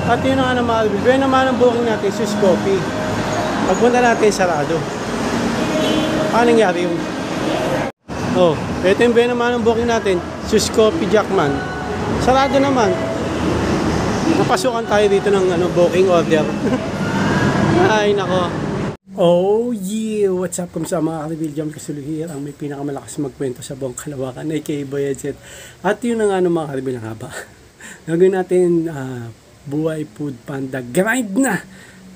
At yun nga naman, bigyan naman ang booking natin, Swiss Coffee. Pagpunta natin, sarado. Paano nangyari yun? Oh, ito yung bigyan naman ang booking natin, Swiss Coffee Jackman. Sarado naman. Napasukan tayo dito ng booking order. Ay, nako. Oh yeah! What's up? Kumusta mga ka-reveal? Jam Kasuluhir, ang may pinakamalakas magkwento sa buong Kalawakan, aka Boy Headset. At yun na nga mga ka-reveal, ang haba. Gagawin natin buhay food panda grind na.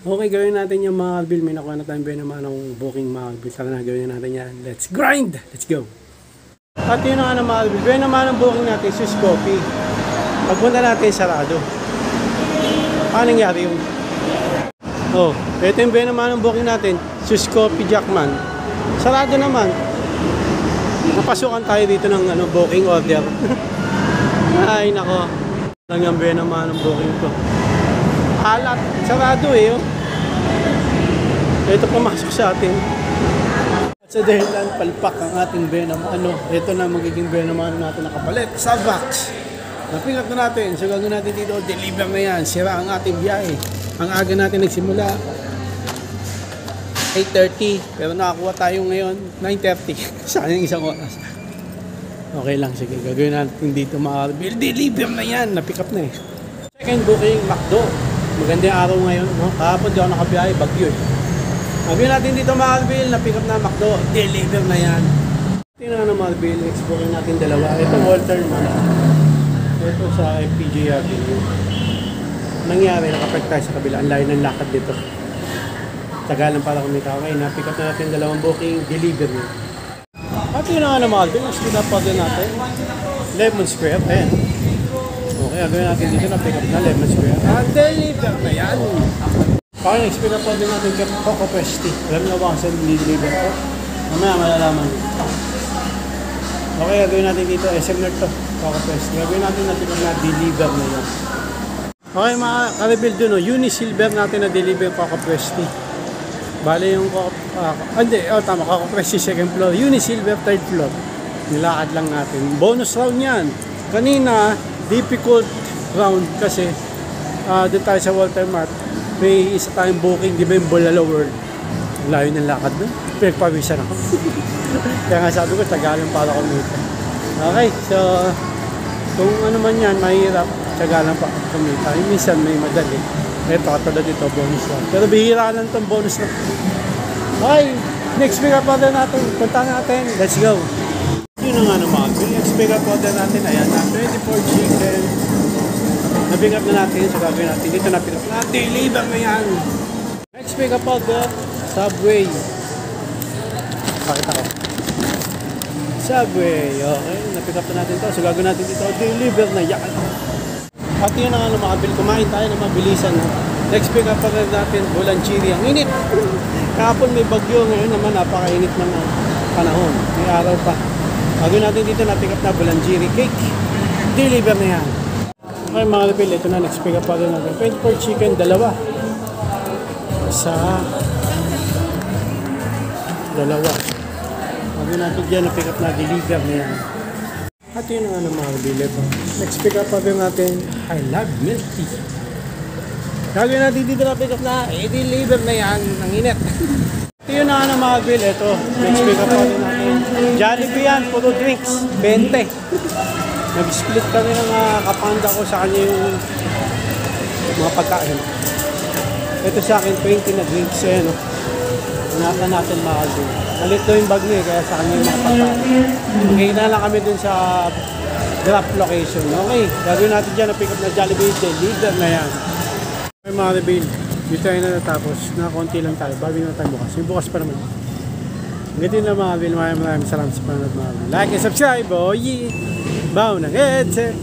Okay, gawin natin yung mga ka-reveal. May nakuha na tayong buhay naman ng booking mga ka-reveal. Tara na, gawin natin yan. Let's grind! Let's go! At yun na nga mga ka-reveal. Buhay naman ang booking natin, Swiss Coffee. Pagpunta natin, sarado. Paano nangyari yun? Oh, ito yung buhay naman ang booking natin, Swiss Coffee Jackman. Sarado naman. Napasukan tayo dito ng booking order. Ay, nako. Lang yung buhay naman ang booking ko. Alat, sarado eh. Oh. Ito pumasok sa atin. Sa dahilan, palpak ang ating buhay naman. Ito na magiging buhay naman natin nakapalit. Starbucks. Napingat na natin. So gagawin natin dito, deliver na yan. Sira ang ating biyahe. Ang aga natin nagsimula 8:30, pero nakakuha tayo ngayon 9:30. Sayang isang oras. Okay lang, sige, gagawin natin dito mga ka-reveal. Deliver na yan, na-pick up na eh. Second booking, McDo. Maganda yung araw ngayon, no? Kahapon di ako nakabiyahe, bagyo eh. Gagawin natin dito mga ka-reveal, na-pick up na McDo. Deliver na yan. Tingnan na mga ka-reveal, next booking natin dalawa. Ito Walter man. Ito sa FPJ Avenue. Nangyari, nakapark tayo sa kabila. Ang layo ng lakad dito. Tagalan para kumita. Okay, na-pick up na natin dalawang booking, deliver na. At yun na nga naman, speed up pa din natin. Lemon Square, ayan. Okay, agawin natin dito, na-pick up na Lemon Square. At deliver na yan. Parang speed up pa din natin kay Coco Pesti. Alam nyo ba kasi deliver ko? Mamaya malalaman. Okay, agawin natin dito, SM North to, Coco Pesti. Agawin natin na-pick up na deliver na yan. Okay mga ka-reveal dun, Unisilver natin na deliver Coco Presti. Bale yung tama, Coco Presti second floor, Unisilver third floor. Nilakad lang natin. Bonus round yan. Kanina, difficult round kasi doon tayo sa Walter Mart. May isa tayong booking, di ba yung Bulalo World? Layo ng lakad doon. Pinagpawisan ako. Kaya nga sabi ko, tagalan para kumita. Okay, so kung ano man yan, mahirap. Tagalan pa kumita. Minsan may madali. Ito katulad ito, bonus lang. Pero bihira lang itong bonus lang. Okay, next pick up order natin. Punta natin. Let's go. Yun na nga naman. Next pick up order natin. Ayan na, 24 chicken. Na-pick up na natin. So gagawin natin. Dito na-pick up na. Deliver na yan. Next pick up order, Subway. Pakita ko. Subway. Okay, na-pick up na natin ito. So gagawin natin dito. Deliver na yan. At yun na nga makabil, kumain tayo na mabilisan. Next pick up pa natin, Bulanchiri. Ang init! Kahapon may bagyo, ngayon naman napakainit ng panahon. May araw pa. Gagawin natin dito na pick up na Bulanchiri cake. Deliver na yan. Okay mga kapil, ito na next pick up pa rin natin. 24 chicken, dalawa. Gagawin natin dyan na pick up na deliver na yan. At yun nga ng mga deliver. Next pick up pa rin natin, I love milk tea. Gagawin natin dito na pick up na, deliver na yan, ang init. At yun nga ng mga bill, ito, next pick up pa rin natin. Jollibee yan, puro drinks, 20. Nag-split kami ng kapanda ko sa kanya yung mga pagkain. Ito sa akin, 20 na drinks, no? Hanapin natin mga bill. Malit daw yung bag niya, kaya sa kanya yung mga pagkain. Ngayon na lang kami dun sa drop location. Okay, gagawin natin dyan na pick up na Jollibee. Deliver na yan. Okay mga reveal, dito tayo na natapos. Nakakunti lang tayo. Bago na tayo bukas. Yung bukas pa naman. Hanggang din lang mga reveal. Maraming salamat sa panonood mga reveal. Like and subscribe. Oh yeah! Bow ng headset!